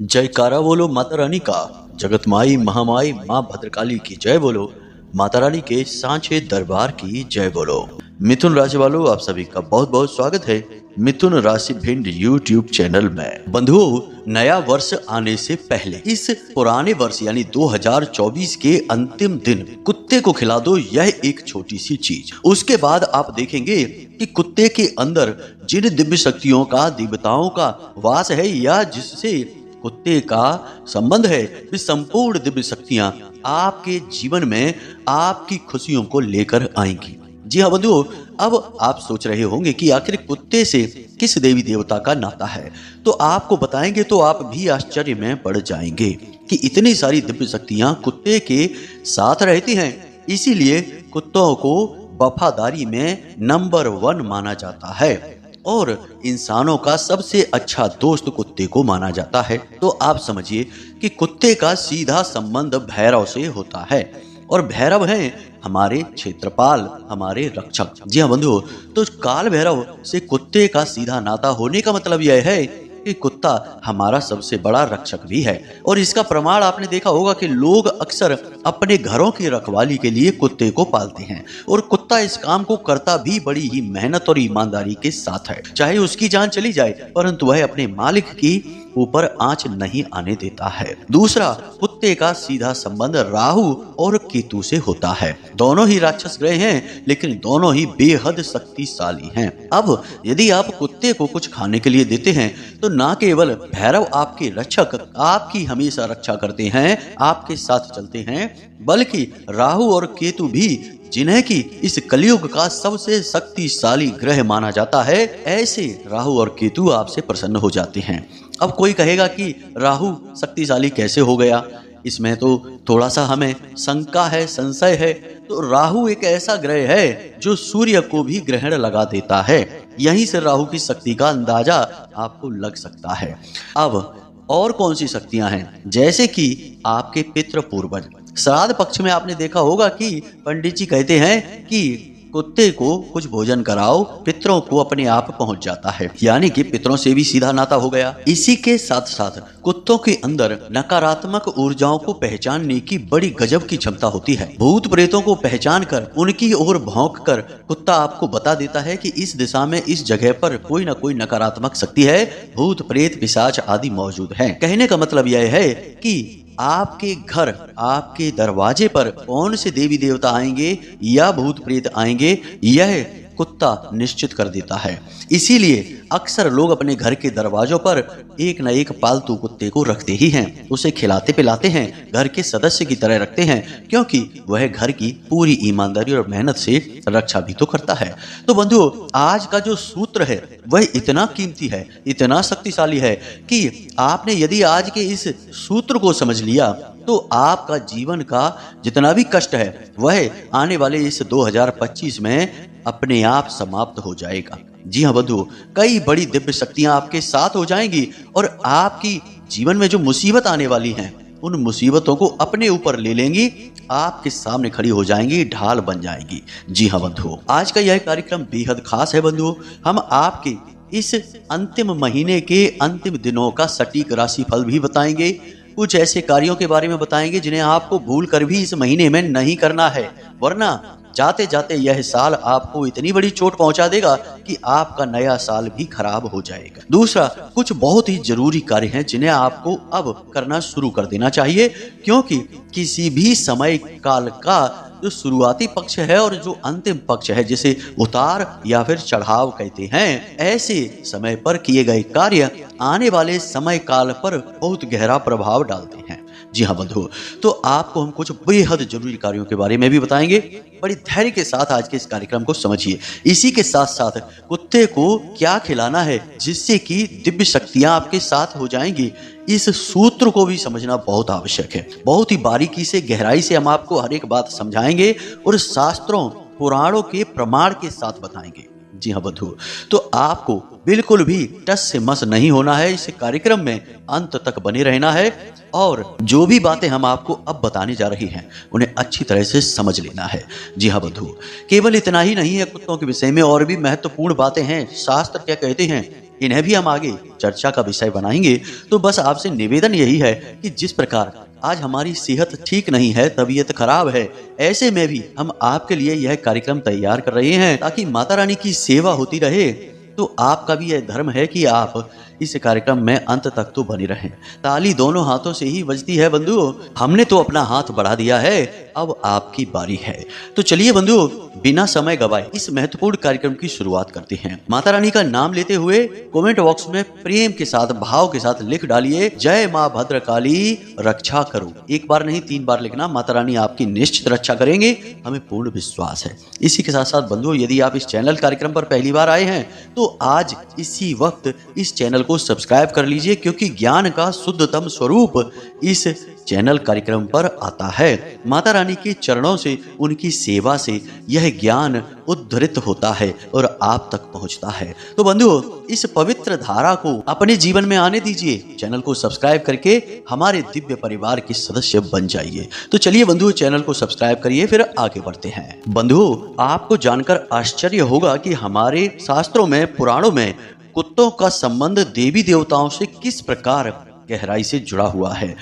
जयकारा बोलो माता रानी का। जगत माई महामाई माँ भद्रकाली की जय बोलो। माता रानी के सांचे दरबार की जय बोलो। मिथुन राशि वालों, आप सभी का बहुत बहुत स्वागत है मिथुन राशि भिंड यूट्यूब चैनल में। बंधुओं, नया वर्ष आने से पहले इस पुराने वर्ष यानी 2024 के अंतिम दिन कुत्ते को खिला दो यह एक छोटी सी चीज। उसके बाद आप देखेंगे कि कुत्ते के अंदर जिन दिव्य शक्तियों का, देवताओं का वास है या जिससे कुत्ते का संबंध है, वे संपूर्ण दिव्य शक्तियां आपके जीवन में आपकी खुशियों को लेकर आएंगी। जी हाँ बंधुओं, अब आप सोच रहे होंगे कि आखिर कुत्ते से किस देवी देवता का नाता है, तो आपको बताएंगे तो आप भी आश्चर्य में पड़ जाएंगे कि इतनी सारी दिव्य शक्तियां कुत्ते के साथ रहती हैं। इसीलिए कुत्तों को वफादारी में नंबर 1 माना जाता है और इंसानों का सबसे अच्छा दोस्त कुत्ते को माना जाता है। तो आप समझिए कि कुत्ते का सीधा संबंध भैरव से होता है और भैरव हैं हमारे क्षेत्रपाल, हमारे रक्षक। जी हाँ बंधुओं, तो काल भैरव से कुत्ते का सीधा नाता होने का मतलब यह है कि कुत्ता हमारा सबसे बड़ा रक्षक भी है। और इसका प्रमाण आपने देखा होगा कि लोग अक्सर अपने घरों की रखवाली के लिए कुत्ते को पालते हैं और कुत्ता इस काम को करता भी बड़ी ही मेहनत और ईमानदारी के साथ है। चाहे उसकी जान चली जाए परंतु वह अपने मालिक की ऊपर आंच नहीं आने देता है। दूसरा, कुत्ते का सीधा संबंध राहु और केतु से होता है। दोनों ही राक्षस ग्रह हैं लेकिन दोनों ही बेहद शक्तिशाली हैं। अब यदि आप कुत्ते को कुछ खाने के लिए देते हैं तो ना केवल भैरव आपके रक्षक आपकी हमेशा रक्षा करते हैं, आपके साथ चलते हैं, बल्कि राहु और केतु भी, जिन्हें कि इस कलयुग का सबसे शक्तिशाली ग्रह माना जाता है, ऐसे राहु और केतु आपसे प्रसन्न हो जाते हैं। अब कोई कहेगा कि राहु शक्तिशाली कैसे हो गया, इसमें तो थोड़ा सा हमें शंका है, संशय है। तो राहु एक ऐसा ग्रह है जो सूर्य को भी ग्रहण लगा देता है। यहीं से राहु की शक्ति का अंदाजा आपको लग सकता है। अब और कौन सी शक्तियां हैं, जैसे कि आपके पितृ पूर्वज। श्राद्ध पक्ष में आपने देखा होगा कि पंडित जी कहते हैं कि कुत्ते को कुछ भोजन कराओ, पितरों को अपने आप पहुंच जाता है, यानी कि पितरों से भी सीधा नाता हो गया। इसी के साथ साथ कुत्तों के अंदर नकारात्मक ऊर्जाओं को पहचानने की बड़ी गजब की क्षमता होती है। भूत प्रेतों को पहचान कर उनकी ओर भौंक कर कुत्ता आपको बता देता है कि इस दिशा में, इस जगह पर कोई न कोई नकारात्मक शक्ति है, भूत प्रेत पिशाच आदि मौजूद है। कहने का मतलब यह है कि आपके घर, आपके दरवाजे पर कौन से देवी देवता आएंगे या भूत प्रेत आएंगे, यह कुत्ता निश्चित कर देता है। इसीलिए अक्सर लोग अपने घर के दरवाजों पर एक न एक पालतू कुत्ते को रखते ही हैं, उसे खिलाते पिलाते हैं, घर के सदस्य की तरह रखते हैं, क्योंकि वह घर की पूरी ईमानदारी और मेहनत से रक्षा भी तो करता है। तो बंधुओं, आज का जो सूत्र है वह इतना कीमती है, इतना शक्तिशाली है कि आपने यदि आज के इस सूत्र को समझ लिया तो आपका जीवन का जितना भी कष्ट है वह आने वाले इस 2025 में अपने आप समाप्त हो जाएगा। जी हाँ बंधुओं, कई बड़ी दिव्य शक्तियां आपके साथ हो जाएंगी और आपकी जीवन में जो मुसीबत आने वाली हैं उन मुसीबतों को अपने ऊपर ले लेंगी, आपके सामने खड़ी हो जाएंगी, ढाल बन जाएंगी। जी हाँ बंधुओं, आज का यह कार्यक्रम बेहद खास है बंधुओं। हम आपके इस अंतिम महीने के अंतिम दिनों का सटीक राशिफल भी बताएंगे, कुछ ऐसे कार्यों के बारे में बताएंगे जिन्हें आपको भूल कर भी इस महीने में नहीं करना है, वरना जाते जाते यह साल आपको इतनी बड़ी चोट पहुंचा देगा कि आपका नया साल भी खराब हो जाएगा। दूसरा, कुछ बहुत ही जरूरी कार्य हैं जिन्हें आपको अब करना शुरू कर देना चाहिए, क्योंकि किसी भी समय काल का जो शुरुआती पक्ष है और जो अंतिम पक्ष है, जिसे उतार या फिर चढ़ाव कहते हैं, ऐसे समय पर किए गए कार्य आने वाले समय काल पर बहुत गहरा प्रभाव डालते हैं। जी हाँ बंधुओं, तो आपको हम कुछ बेहद जरूरी कार्यों के बारे में भी बताएंगे। बड़ी धैर्य के साथ आज के इस कार्यक्रम को समझिए। इसी के साथ साथ कुत्ते को क्या खिलाना है जिससे कि दिव्य शक्तियां आपके साथ हो जाएंगी, इस सूत्र को भी समझना बहुत आवश्यक है। बहुत ही बारीकी से, गहराई से हम आपको हर एक बात समझाएंगे और शास्त्रों, पुराणों के प्रमाण के साथ बताएंगे। जी हाँ बंधुओं, तो आपको बिल्कुल भी टस से मस नहीं होना है, इस कार्यक्रम में अंत तक बने रहना है और जो भी बातें हम आपको अब बताने जा रही हैं उन्हें अच्छी तरह से समझ लेना है। जी हाँ बंधुओं, केवल इतना ही नहीं है, कुत्तों के विषय में और भी महत्वपूर्ण बातें हैं। शास्त्र क्या कहते हैं इन्हें भी हम आगे चर्चा का विषय बनाएंगे। तो बस आपसे निवेदन यही है कि जिस प्रकार आज हमारी सेहत ठीक नहीं है, तबीयत खराब है, ऐसे में भी हम आपके लिए यह कार्यक्रम तैयार कर रहे हैं ताकि माता रानी की सेवा होती रहे। तो आपका भी यह धर्म है कि आप इस कार्यक्रम में अंत तक तो बने रहें। ताली दोनों हाथों से ही बजती है बंधुओं। हमने तो अपना हाथ बढ़ा दिया है, अब आपकी बारी है। तो चलिए बंधुओं, बिना समय गवाए इस महत्वपूर्ण कार्यक्रम की शुरुआत करते हैं। माता रानी का नाम लेते हुए कमेंट बॉक्स में प्रेम के साथ, भाव के साथ लिख डालिए, जय माँ भद्रकाली रक्षा करो। एक बार नहीं 3 बार लिखना। माता रानी आपकी निश्चित रक्षा करेंगे, हमें पूर्ण विश्वास है। इसी के साथ साथ बंधुओं, यदि आप इस चैनल कार्यक्रम पर पहली बार आए हैं तो आज इसी वक्त इस चैनल को सब्सक्राइब कर लीजिए, क्योंकि ज्ञान का शुद्धतम स्वरूप इस चैनल कार्यक्रम पर आता है। माता रानी के चरणों से, उनकी सेवा से यह ज्ञान उद्धृत होता है और आप तक पहुंचता है। तो बंधुओं, इस पवित्र धारा को अपने जीवन में आने दीजिए। चैनल को सब्सक्राइब करके हमारे दिव्य परिवार के सदस्य बन जाइए। तो चलिए बंधुओं, चैनल को सब्सक्राइब करिए, फिर आगे बढ़ते हैं। बंधुओं, आपको जानकर आश्चर्य होगा कि हमारे शास्त्रों में, पुराणों में कुत्तों का संबंध देवी देवताओं से किस प्रकार गहराई से जुड़ा हुआ है।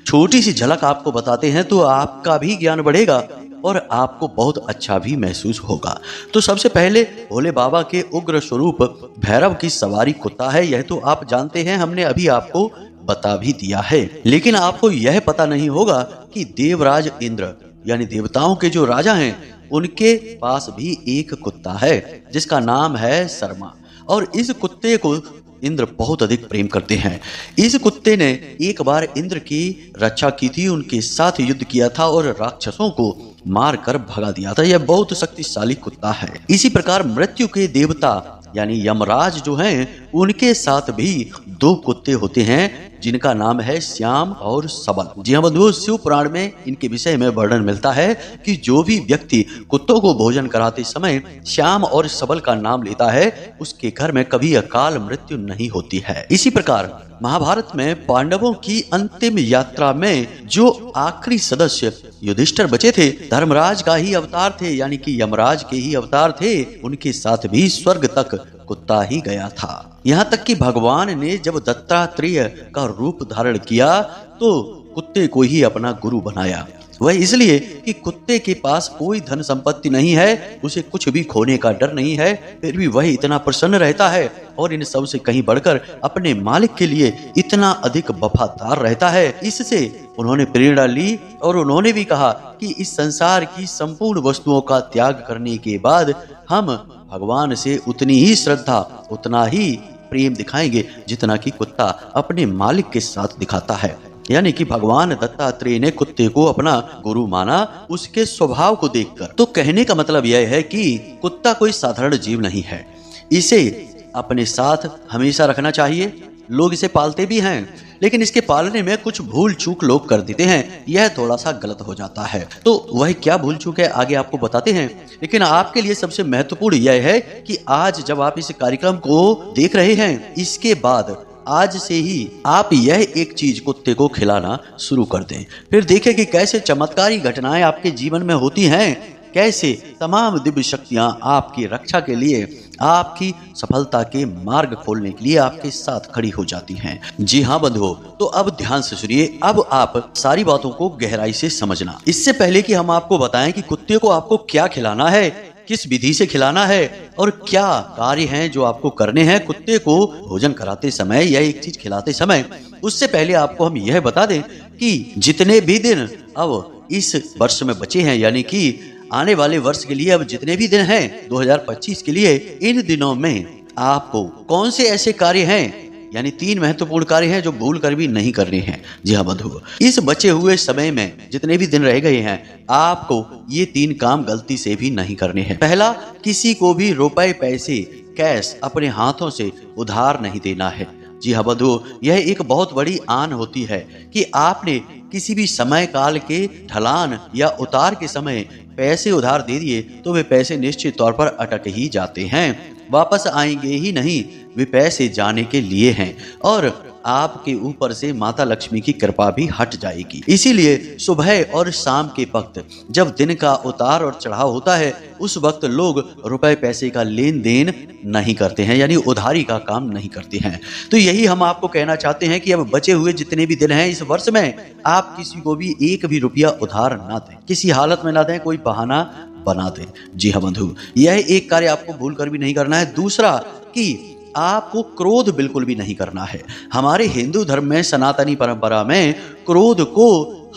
छोटी सी झलक आपको बताते हैं तो आपका भी ज्ञान बढ़ेगा और आपको बहुत अच्छा भी महसूस होगा। तो सबसे पहले भोले बाबा के उग्र स्वरूप भैरव की सवारी कुत्ता है। यह तो आप जानते हैं, हमने अभी आपको बता भी दिया है। लेकिन आपको यह पता नहीं होगा कि देवराज इंद्र यानी देवताओं के जो राजा हैं, उनके पास भी एक कुत्ता है जिसका नाम है शर्मा। और इस कुत्ते को इंद्र बहुत अधिक प्रेम करते हैं। इस कुत्ते ने एक बार इंद्र की रक्षा की थी, उनके साथ युद्ध किया था और राक्षसों को मार कर भगा दिया था। यह बहुत शक्तिशाली कुत्ता है। इसी प्रकार मृत्यु के देवता यानी यमराज जो हैं, उनके साथ भी 2 कुत्ते होते हैं जिनका नाम है श्याम और सबल। जी हाँ बंधुओं, शिव पुराण में इनके विषय में वर्णन मिलता है कि जो भी व्यक्ति कुत्तों को भोजन कराते समय श्याम और सबल का नाम लेता है, उसके घर में कभी अकाल मृत्यु नहीं होती है। इसी प्रकार महाभारत में पांडवों की अंतिम यात्रा में जो आखिरी सदस्य युधिष्ठिर बचे थे, धर्मराज का ही अवतार थे, यानी कि यमराज के ही अवतार थे। उनके साथ भी स्वर्ग तक कुत्ता ही गया था। यहाँ तक कि भगवान ने जब दत्तात्रेय का रूप धारण किया तो कुत्ते को ही अपना गुरु बनाया। वह इसलिए कि कुत्ते के पास कोई धन संपत्ति नहीं है, उसे कुछ भी खोने का डर नहीं है, फिर भी वह इतना प्रसन्न रहता है और इन सब से कहीं बढ़कर अपने मालिक के लिए इतना अधिक वफादार रहता है। इससे उन्होंने प्रेरणा ली और उन्होंने भी कहा कि इस संसार की संपूर्ण वस्तुओं का त्याग करने के बाद हम भगवान से उतनी ही श्रद्धा, उतना ही प्रेम दिखाएंगे जितना कि कुत्ता अपने मालिक के साथ दिखाता है। यानी कि भगवान दत्तात्रेय ने कुत्ते को अपना गुरु माना उसके स्वभाव को देखकर। तो कहने का मतलब यह है कि कुत्ता कोई साधारण जीव नहीं है, इसे अपने साथ हमेशा रखना चाहिए। लोग इसे पालते भी हैं, लेकिन इसके पालने में कुछ भूल चूक लोग कर देते हैं, यह थोड़ा सा गलत हो जाता है। तो वह क्या भूल चूक है आगे आपको बताते हैं, लेकिन आपके लिए सबसे महत्वपूर्ण यह है कि आज जब आप इस कार्यक्रम को देख रहे हैं, इसके बाद आज से ही आप यह एक चीज कुत्ते को खिलाना शुरू कर दें। फिर देखें कि कैसे चमत्कारी घटनाएं आपके जीवन में होती हैं, कैसे तमाम दिव्य शक्तियां आपकी रक्षा के लिए, आपकी सफलता के मार्ग खोलने के लिए आपके साथ खड़ी हो जाती हैं। जी हाँ बंधुओं, तो अब ध्यान से सुनिए। अब आप सारी बातों को गहराई से समझना। इससे पहले कि हम आपको बताएं कि कुत्ते को आपको क्या खिलाना है, किस विधि से खिलाना है और क्या कार्य हैं जो आपको करने हैं कुत्ते को भोजन कराते समय या एक चीज खिलाते समय, उससे पहले आपको हम यह बता दें कि जितने भी दिन अब इस वर्ष में बचे हैं, यानी कि आने वाले वर्ष के लिए अब जितने भी दिन हैं 2025 के लिए, इन दिनों में आपको कौन से ऐसे कार्य हैं, यानी 3 महत्वपूर्ण कार्य हैं जो भूल कर भी नहीं करने हैं। जी हाँ बंधुओं, इस बचे हुए समय में जितने भी दिन रह गए हैं, आपको ये 3 काम गलती से भी नहीं करने हैं। पहला, किसी को भी रुपए पैसे कैश अपने हाथों से उधार नहीं देना है। जी हाँ बंधुओं, यह एक बहुत बड़ी आन होती है कि आपने किसी भी समय काल के ढलान या उतार के समय पैसे उधार दे दिए तो वे पैसे निश्चित तौर पर अटक ही जाते हैं, वापस आएंगे ही नहीं। वे पैसे जाने के लिए हैं और आपके ऊपर से माता लक्ष्मी की कृपा भी हट जाएगी। इसीलिए सुबह और शाम के वक्त जब दिन का उतार और चढ़ाव होता है, उस वक्त लोग रुपए पैसे का लेन देन नहीं करते हैं, यानी उधारी का काम नहीं करते हैं। तो यही हम आपको कहना चाहते हैं कि अब बचे हुए जितने भी दिन हैं इस वर्ष में, आप किसी को भी एक भी रुपया उधार ना दें, किसी हालत में ना दें, कोई बहाना बना दें। जी हाँ बंधु, यह एक कार्य आपको भूल कर भी नहीं करना है। दूसरा कि आपको क्रोध बिल्कुल भी नहीं करना है। हमारे हिंदू धर्म में, सनातनी परंपरा में क्रोध को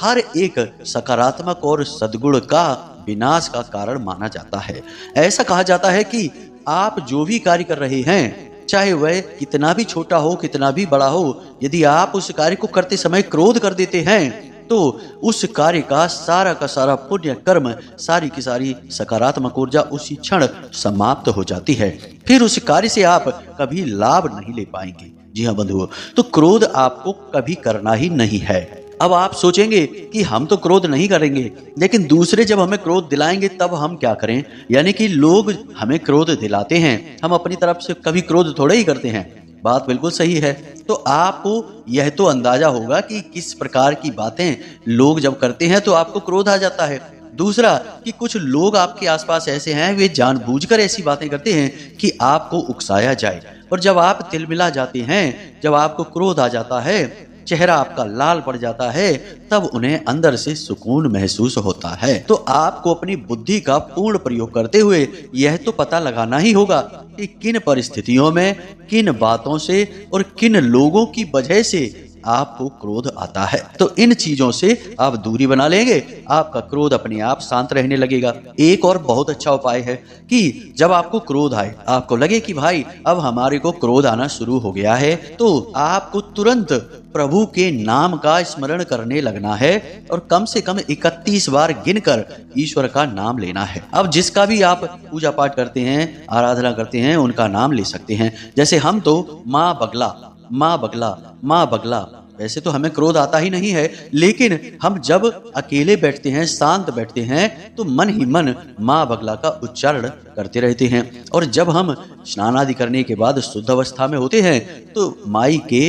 हर एक सकारात्मक और सद्गुण का विनाश का कारण माना जाता है। ऐसा कहा जाता है कि आप जो भी कार्य कर रहे हैं, चाहे वह कितना भी छोटा हो कितना भी बड़ा हो, यदि आप उस कार्य को करते समय क्रोध कर देते हैं तो उस कार्य का सारा पुण्य कर्म, सारी की सारी सकारात्मक ऊर्जा उसी क्षण समाप्त हो जाती है। फिर उस कार्य से आप कभी लाभ नहीं ले पाएंगे। जी हाँ बंधुओं, तो क्रोध आपको कभी करना ही नहीं है। अब आप सोचेंगे कि हम तो क्रोध नहीं करेंगे, लेकिन दूसरे जब हमें क्रोध दिलाएंगे तब हम क्या करें? यानी कि लोग हमें क्रोध दिलाते हैं, हम अपनी तरफ से कभी क्रोध थोड़े ही करते हैं। बात बिल्कुल सही है। तो आपको यह तो अंदाजा होगा कि किस प्रकार की बातें लोग जब करते हैं तो आपको क्रोध आ जाता है। दूसरा कि कुछ लोग आपके आसपास ऐसे हैं, वे जानबूझकर ऐसी बातें करते हैं कि आपको उकसाया जाए, और जब आप तिलमिला जाते हैं, जब आपको क्रोध आ जाता है, चेहरा आपका लाल पड़ जाता है, तब उन्हें अंदर से सुकून महसूस होता है। तो आपको अपनी बुद्धि का पूर्ण प्रयोग करते हुए यह तो पता लगाना ही होगा कि किन परिस्थितियों में, किन बातों से और किन लोगों की वजह से आपको क्रोध आता है। तो इन चीजों से आप दूरी बना लेंगे, आपका क्रोध अपने आप शांत रहने लगेगा। एक और बहुत अच्छा उपाय है कि जब आपको क्रोध आए, आपको लगे कि भाई अब हमारे को क्रोध आना शुरू हो गया है, तो आपको तुरंत प्रभु के नाम का स्मरण करने लगना है और कम से कम 31 बार गिनकर ईश्वर का नाम लेना है। अब जिसका भी आप पूजा पाठ करते हैं, आराधना करते हैं, उनका नाम ले सकते हैं। जैसे हम तो माँ बगला, माँ बगला, माँ बगला, वैसे तो हमें क्रोध आता ही नहीं है, लेकिन हम जब अकेले बैठते हैं, शांत बैठते हैं, तो मन ही मन माँ बगला का उच्चारण करते रहते हैं। और जब हम स्नान आदि करने के बाद शुद्ध अवस्था में होते हैं तो माई के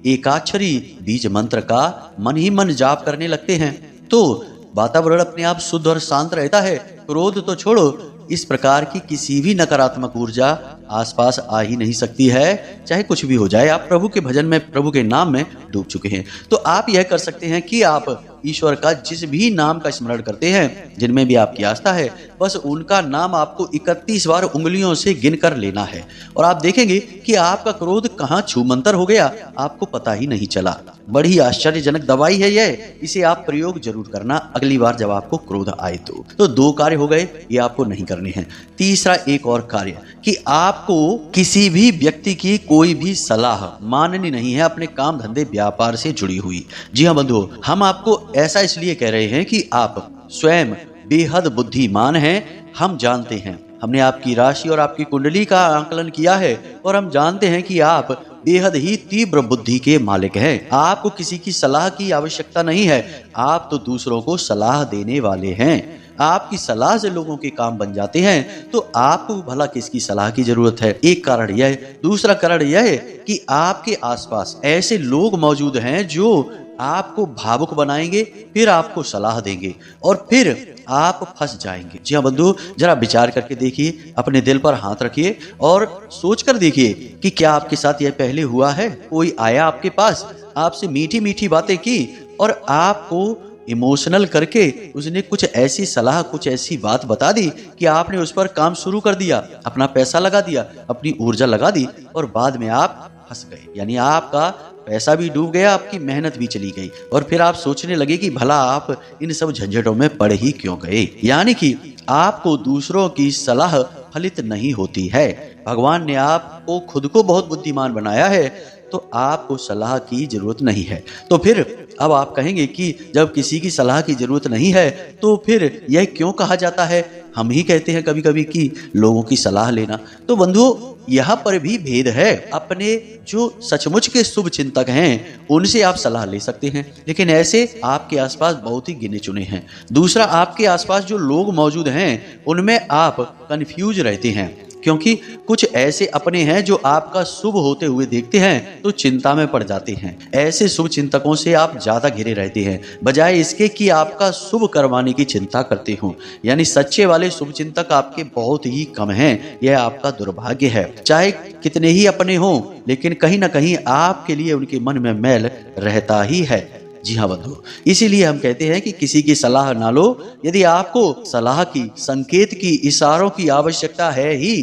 एकाक्षरी बीज मंत्र का मन ही मन जाप करने लगते हैं, तो वातावरण अपने आप शुद्ध और शांत रहता है। क्रोध तो छोड़ो, इस प्रकार की किसी भी नकारात्मक ऊर्जा आसपास आ ही नहीं सकती है, चाहे कुछ भी हो जाए। आप प्रभु के भजन में, प्रभु के नाम में डूब चुके हैं। तो आप यह कर सकते हैं कि आप ईश्वर का जिस भी नाम का स्मरण करते हैं, जिनमें भी आपकी आस्था है, बस उनका नाम आपको 31 बार उंगलियों से गिनकर लेना है, और आप देखेंगे कि आपका क्रोध कहाँ छूमंतर हो गया, आपको पता ही नहीं चला। बड़ी आश्चर्यजनक दवाई है यह, इसे आप प्रयोग जरूर करना अगली बार जब आपको क्रोध आए तो 2 कार्य हो गए, ये आपको नहीं करने हैं। तीसरा एक और कार्य कि आपको किसी भी व्यक्ति की कोई भी सलाह माननी नहीं है अपने काम धंधे व्यापार से जुड़ी हुई। जी हाँ बंधुओं, हम आपको ऐसा इसलिए कह रहे हैं कि आप स्वयं बेहद बुद्धिमान हैं। हम जानते हैं, हमने आपकी राशि और आपकी कुंडली का आकलन किया है और हम जानते हैं कि आप बेहद ही तीव्र बुद्धि के मालिक हैं। आपको किसी की सलाह की आवश्यकता नहीं है, आप तो दूसरों को सलाह देने वाले हैं। आपकी सलाह से लोगों के काम बन जाते हैं, तो आपको भला किसकी सलाह की जरूरत है? एक कारण यह है। दूसरा कारण यह है कि आपके आसपास ऐसे लोग मौजूद हैं जो आपको भावुक बनाएंगे, फिर आपको सलाह देंगे और फिर आप फंस जाएंगे। जी हाँ बंधु, जरा विचार करके देखिए, अपने दिल पर हाथ रखिए और सोच कर देखिए कि क्या आपके साथ यह पहले हुआ है? कोई आया आपके पास, आपसे मीठी मीठी बातें की और आपको इमोशनल करके उसने कुछ ऐसी सलाह, कुछ ऐसी बात बता दी कि आपने उस पर काम शुरू कर दिया, अपना पैसा लगा दिया, अपनी ऊर्जा लगा दी और बाद में आप फंस गए। यानी आपका पैसा भी डूब गया, आपकी मेहनत भी चली गई और फिर आप सोचने लगे कि भला आप इन सब झंझटों में पड़ ही क्यों गए। यानी कि आपको दूसरों की सलाह फलित नहीं होती है। भगवान ने आपको खुद को बहुत बुद्धिमान बनाया है, तो आपको सलाह की जरूरत नहीं है। तो फिर अब आप कहेंगे कि जब किसी की सलाह की जरूरत नहीं है तो फिर यह क्यों कहा जाता है? हम ही कहते हैं कभी कभी कि लोगों की सलाह लेना। तो बंधुओं, यहाँ पर भी भेद है। अपने जो सचमुच के शुभ चिंतक हैं उनसे आप सलाह ले सकते हैं, लेकिन ऐसे आपके आसपास बहुत ही गिने चुने हैं। दूसरा, आपके आसपास जो लोग मौजूद हैं उनमें आप कंफ्यूज रहते हैं, क्योंकि कुछ ऐसे अपने हैं जो आपका शुभ होते हुए देखते हैं तो चिंता में पड़ जाते हैं। ऐसे शुभ चिंतकों से आप ज्यादा घिरे रहते हैं बजाय इसके कि आपका शुभ करवाने की चिंता करते हो। यानी सच्चे वाले शुभ चिंतक आपके बहुत ही कम हैं। यह आपका दुर्भाग्य है। चाहे कितने ही अपने हों, लेकिन कहीं ना कहीं आपके लिए उनके मन में मैल रहता ही है। जी हाँ बंधु, इसीलिए हम कहते हैं कि किसी की सलाह ना लो। यदि आपको सलाह की, संकेत की, इशारों की आवश्यकता है ही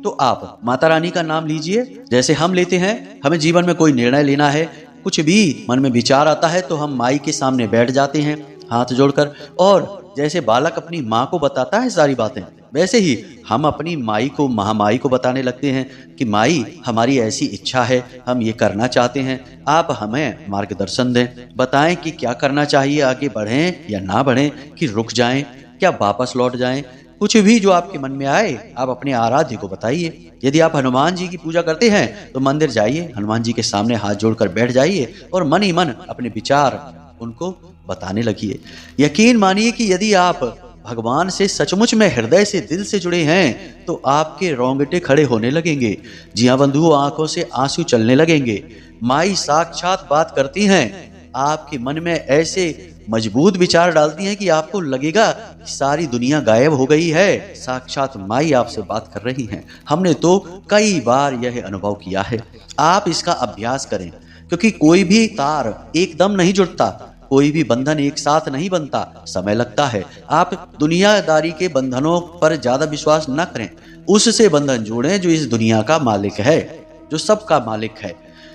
तो आप माता रानी का नाम लीजिए। जैसे हम लेते हैं, हमें जीवन में कोई निर्णय लेना है, कुछ भी मन में विचार आता है तो हम माई के सामने बैठ जाते हैं हाथ जोड़कर, और जैसे बालक अपनी माँ को बताता है सारी बातें, वैसे ही हम अपनी माई को, महामाई को बताने लगते हैं कि माई हमारी ऐसी इच्छा है, हम ये करना चाहते हैं, आप हमें मार्गदर्शन दें, बताएं कि क्या करना चाहिए, आगे बढ़ें या ना बढ़ें, कि रुक जाएं, क्या वापस लौट जाएं। कुछ भी जो आपके मन में आए आप अपने आराध्य को बताइए। यदि आप हनुमान जी की पूजा करते हैं तो मंदिर जाइए, हनुमान जी के सामने हाथ जोड़कर बैठ जाइए और मन ही मन अपने विचार उनको बताने लगिए। यकीन मानिए कि यदि आप भगवान से सचमुच में हृदय से, दिल से जुड़े हैं तो आपके रोंगटे खड़े होने लगेंगे। जी हाँ बंधुओं, आंखों से आंसू चलने लगेंगे। माई साक्षात बात करती हैं, आपके मन में ऐसे मजबूत विचार डालती हैं कि आपको लगेगा कि सारी दुनिया गायब हो गई है, साक्षात माई आपसे बात कर रही हैं। हमने तो कई बार यह अनुभव किया है। आप इसका अभ्यास करें, क्योंकि कोई भी तार एकदम नहीं जुड़ता, कोई भी बंधन एक साथ नहीं बनता, समय लगता है। आप दुनियादारी के बंधनों पर ज्यादा विश्वास न करें, उससे बंधन जोड़ें जो इस दुनिया का मालिक है, जो सबका मालिक है,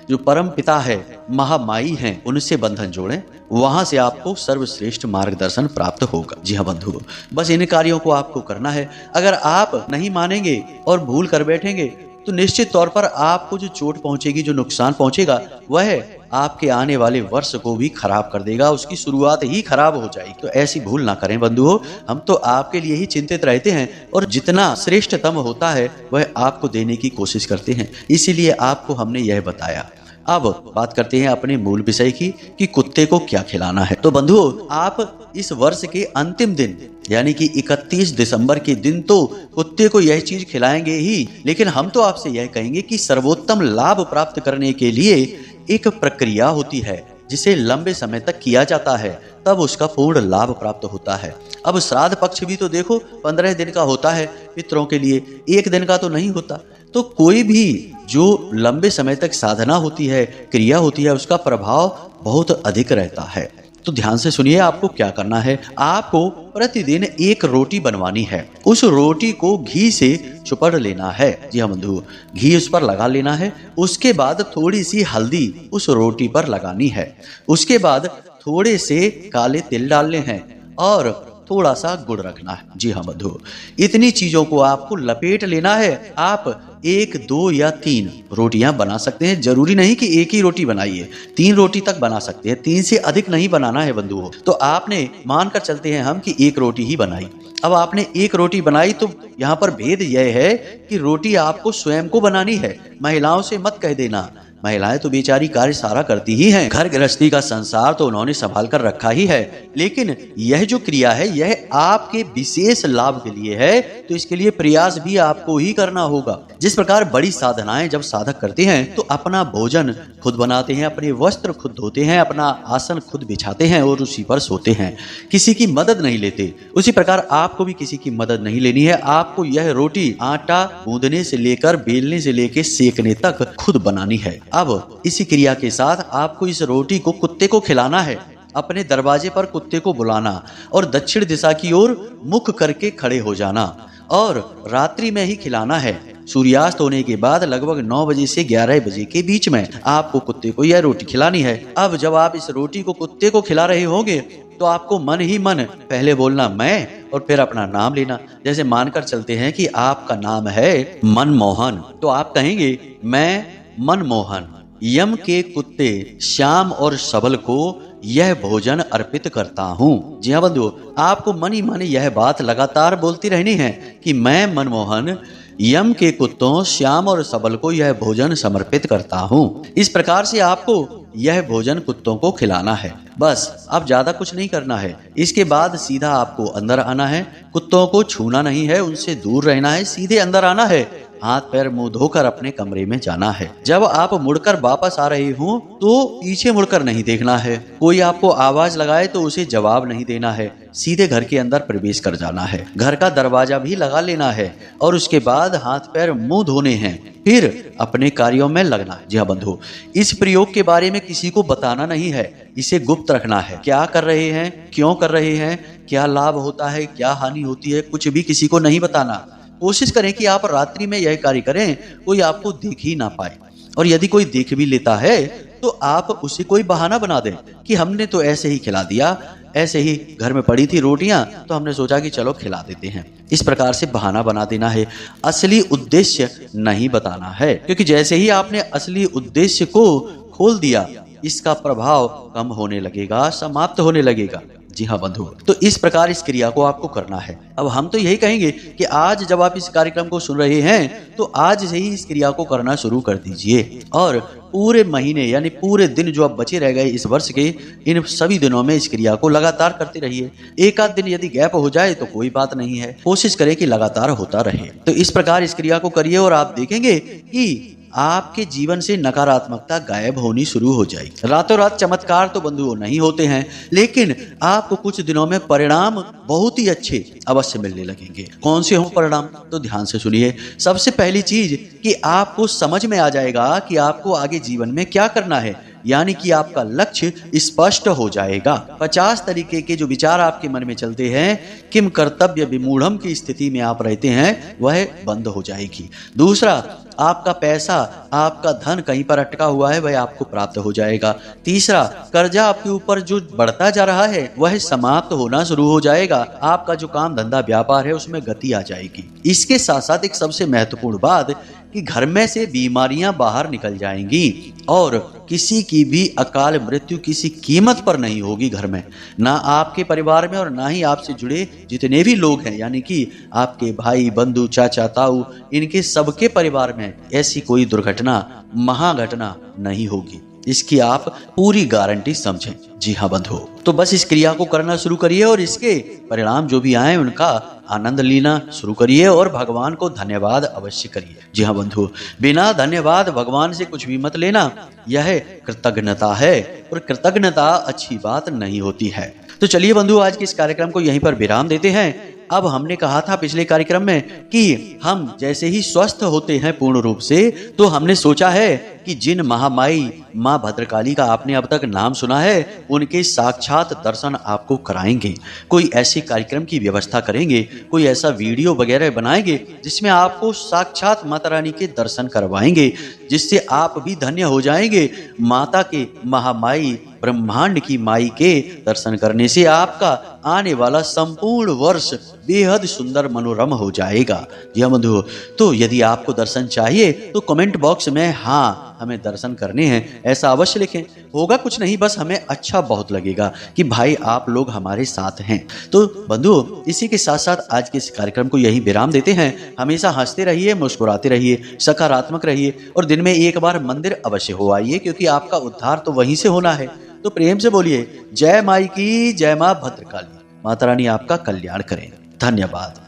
जो परम पिता है, महामाई हैं, उनसे बंधन जोड़ें। वहां से आपको सर्वश्रेष्ठ मार्गदर्शन प्राप्त होगा। जी हाँ बंधुओं, बस इन कार्यों को आपको करना है। अगर आप नहीं मानेंगे और भूल कर बैठेंगे तो निश्चित तौर पर आपको जो चोट पहुंचेगी, जो नुकसान पहुंचेगा, वह आपके आने वाले वर्ष को भी खराब कर देगा, उसकी शुरुआत ही खराब हो जाएगी। तो ऐसी भूल ना करें बंधुओं। हम तो आपके लिए ही चिंतित रहते हैं और जितना श्रेष्ठतम होता है वह आपको देने की कोशिश करते हैं, इसीलिए आपको हमने यह बताया। अब बात करते हैं अपने मूल विषय की कि कुत्ते को क्या खिलाना है। तो बंधुओं, आप इस वर्ष के अंतिम दिन यानी कि 31 दिसंबर के दिन तो कुत्ते को यह चीज खिलाएंगे ही, लेकिन हम तो आपसे यह कहेंगे कि सर्वोत्तम लाभ प्राप्त करने के लिए एक प्रक्रिया होती है जिसे लंबे समय तक किया जाता है, तब उसका पूर्ण लाभ प्राप्त होता है। अब श्राद्ध पक्ष भी तो देखो 15 दिन का होता है पितरों के लिए, एक दिन का तो नहीं होता। तो कोई भी जो लंबे समय तक साधना होती है, क्रिया होती है, उसका प्रभाव बहुत अधिक रहता है। तो ध्यान से सुनिए, आपको क्या करना है। आपको प्रतिदिन एक रोटी बनवानी है, उस रोटी को घी से चुपड़ लेना है। जी हाँ बंधु, घी उस पर लगा लेना है। उसके बाद थोड़ी सी हल्दी उस रोटी पर लगानी है। उसके बाद थोड़े से काले तिल डालने हैं और थोड़ा सा गुड़ रखना है। जी हाँ बंधु, इतनी चीजों को आपको लपेट लेना है। आप 1, 2 या 3 रोटियां बना सकते हैं, जरूरी नहीं कि एक ही रोटी बनाइए, 3 रोटी तक बना सकते हैं, 3 से अधिक नहीं बनाना है बंधुओं। तो आपने मानकर चलते हैं हम कि 1 रोटी ही बनाई। अब आपने 1 रोटी बनाई तो यहाँ पर भेद यह है कि रोटी आपको स्वयं को बनानी है, महिलाओं से मत कह देना। महिलाएं तो बेचारी कार्य सारा करती ही हैं, घर गृहस्थी का संसार तो उन्होंने संभाल कर रखा ही है, लेकिन यह जो क्रिया है यह आपके विशेष लाभ के लिए है, तो इसके लिए प्रयास भी आपको ही करना होगा। जिस प्रकार बड़ी साधनाएं जब साधक करते हैं तो अपना भोजन खुद बनाते हैं, अपने वस्त्र खुद धोते हैं, अपना आसन खुद बिछाते हैं और उसी पर सोते हैं, किसी की मदद नहीं लेते, उसी प्रकार आपको भी किसी की मदद नहीं लेनी है। आपको यह रोटी आटा गूंदने से लेकर बेलने से लेकर सेकने तक खुद बनानी है। अब इसी क्रिया के साथ आपको इस रोटी को कुत्ते को खिलाना है। अपने दरवाजे पर कुत्ते को बुलाना और दक्षिण दिशा की ओर मुख करके खड़े हो जाना और रात्रि में ही खिलाना है। सूर्यास्त होने के बाद लगभग 9 बजे से 11 बजे के बीच में आपको कुत्ते को यह रोटी खिलानी है। अब जब आप इस रोटी को कुत्ते को खिला रहे होंगे तो आपको मन ही मन पहले बोलना मैं और फिर अपना नाम लेना। जैसे मानकर चलते हैं कि आपका नाम है मनमोहन, तो आप कहेंगे मैं मनमोहन यम के कुत्ते श्याम और सबल को यह भोजन अर्पित करता हूँ। जी हाँ बंधुओं, आपको मन ही मन यह बात लगातार बोलती रहनी है कि मैं मनमोहन यम के कुत्तों श्याम और सबल को यह भोजन समर्पित करता हूँ। इस प्रकार से आपको यह भोजन कुत्तों को खिलाना है। बस अब ज्यादा कुछ नहीं करना है। इसके बाद सीधा आपको अंदर आना है, कुत्तों को छूना नहीं है, उनसे दूर रहना है, सीधे अंदर आना है हाथ पैर मुंह धोकर अपने कमरे में जाना है। जब आप मुड़कर वापस आ रहे हो तो पीछे मुड़कर नहीं देखना है। कोई आपको आवाज लगाए तो उसे जवाब नहीं देना है, सीधे घर के अंदर प्रवेश कर जाना है। घर का दरवाजा भी लगा लेना है और उसके बाद हाथ पैर मुंह धोने हैं, फिर अपने कार्यों में लगना है। जी हाँ बंधु, इस प्रयोग के बारे में किसी को बताना नहीं है, इसे गुप्त रखना है। क्या कर रहे हैं, क्यों कर रहे हैं, क्या लाभ होता है, क्या हानि होती है, कुछ भी किसी को नहीं बताना। कोशिश करें कि आप रात्रि में यह कार्य करें, कोई आपको देख ही ना पाए। और यदि कोई देख भी लेता है तो आप उसे कोई बहाना बना दें कि हमने तो ऐसे ही खिला दिया, ऐसे ही घर में पड़ी थी रोटियां तो हमने सोचा कि चलो खिला देते हैं। इस प्रकार से बहाना बना देना है, असली उद्देश्य नहीं बताना है, क्योंकि जैसे ही आपने असली उद्देश्य को खोल दिया इसका प्रभाव कम होने लगेगा, समाप्त होने लगेगा। जी हाँ बंधु, तो इस प्रकार इस क्रिया को आपको करना है। अब हम तो यही कहेंगे कि आज जब आप इस कार्यक्रम को सुन रहे हैं तो आज से ही इस क्रिया को करना शुरू कर दीजिए और पूरे महीने यानी पूरे दिन जो अब बचे रह गए इस वर्ष के, इन सभी दिनों में इस क्रिया को लगातार करते रहिए। एक आध दिन यदि गैप हो जाए तो कोई बात नहीं है, कोशिश करें कि लगातार होता रहे। तो इस प्रकार इस क्रिया को करिए और आप देखेंगे कि आपके जीवन से नकारात्मकता गायब होनी शुरू हो जाएगी। रातों रात चमत्कार तो बंधुओं नहीं होते हैं, लेकिन आपको कुछ दिनों में परिणाम बहुत ही अच्छे अवश्य मिलने लगेंगे। कौन से हों परिणाम, तो ध्यान से सुनिए। सबसे पहली चीज कि आपको समझ में आ जाएगा कि आपको आगे जीवन में क्या करना है, यानी कि आपका लक्ष्य स्पष्ट हो जाएगा। 50 तरीके के जो विचार आपके मन में चलते हैं, किम कर्तव्य विमूढ़म की स्थिति में आप रहते हैं, वह बंद हो जाएगी। दूसरा, आपका पैसा, आपका धन कहीं पर अटका हुआ है वह आपको प्राप्त हो जाएगा। तीसरा, कर्जा आपके ऊपर जो बढ़ता जा रहा है वह समाप्त होना शुरू हो जाएगा। आपका जो काम धंधा व्यापार है उसमें गति आ जाएगी। इसके साथ साथ एक सबसे महत्वपूर्ण बात कि घर में से बीमारियां बाहर निकल जाएंगी और किसी की भी अकाल मृत्यु किसी कीमत पर नहीं होगी घर में, ना आपके परिवार में और ना ही आपसे जुड़े जितने भी लोग हैं, यानी कि आपके भाई बंधु चाचा ताऊ, इनके सबके परिवार में ऐसी कोई दुर्घटना महाघटना नहीं होगी। इसकी आप पूरी गारंटी समझें। जी हाँ बंधु, तो बस इस क्रिया को करना शुरू करिए और इसके परिणाम जो भी आए उनका आनंद लेना शुरू करिए और भगवान को धन्यवाद अवश्य करिए। जी हाँ बंधु, बिना धन्यवाद भगवान से कुछ भी मत लेना, यह कृतज्ञता है और कृतज्ञता अच्छी बात नहीं होती है। तो चलिए बंधु, आज के इस कार्यक्रम को यहीं पर विराम देते हैं। अब हमने कहा था पिछले कार्यक्रम में कि हम जैसे ही स्वस्थ होते हैं पूर्ण रूप से, तो हमने सोचा है कि जिन महामाई माँ भद्रकाली का आपने अब तक नाम सुना है उनके साक्षात दर्शन आपको कराएंगे। कोई ऐसे कार्यक्रम की व्यवस्था करेंगे, कोई ऐसा वीडियो वगैरह बनाएंगे जिसमें आपको साक्षात माता रानी के दर्शन करवाएंगे, जिससे आप भी धन्य हो जाएंगे। माता के महामाई ब्रह्मांड की माई के दर्शन करने से आपका आने वाला संपूर्ण वर्ष बेहद सुंदर मनोरम हो जाएगा। जी हाँ बंधु, तो यदि आपको दर्शन चाहिए तो कमेंट बॉक्स में हाँ हमें दर्शन करने हैं ऐसा अवश्य लिखें। होगा कुछ नहीं, बस हमें अच्छा बहुत लगेगा कि भाई आप लोग हमारे साथ हैं। तो बंधु, इसी के साथ साथ आज के इस कार्यक्रम को यहीं विराम देते हैं। हमेशा हंसते रहिए, मुस्कुराते रहिए, सकारात्मक रहिए और दिन में एक बार मंदिर अवश्य हो आइए, क्योंकि आपका उद्धार तो वहीं से होना है। तो प्रेम से बोलिए जय माई की, जय माँ भद्रकाली। माता रानी आपका कल्याण करें। धन्यवाद।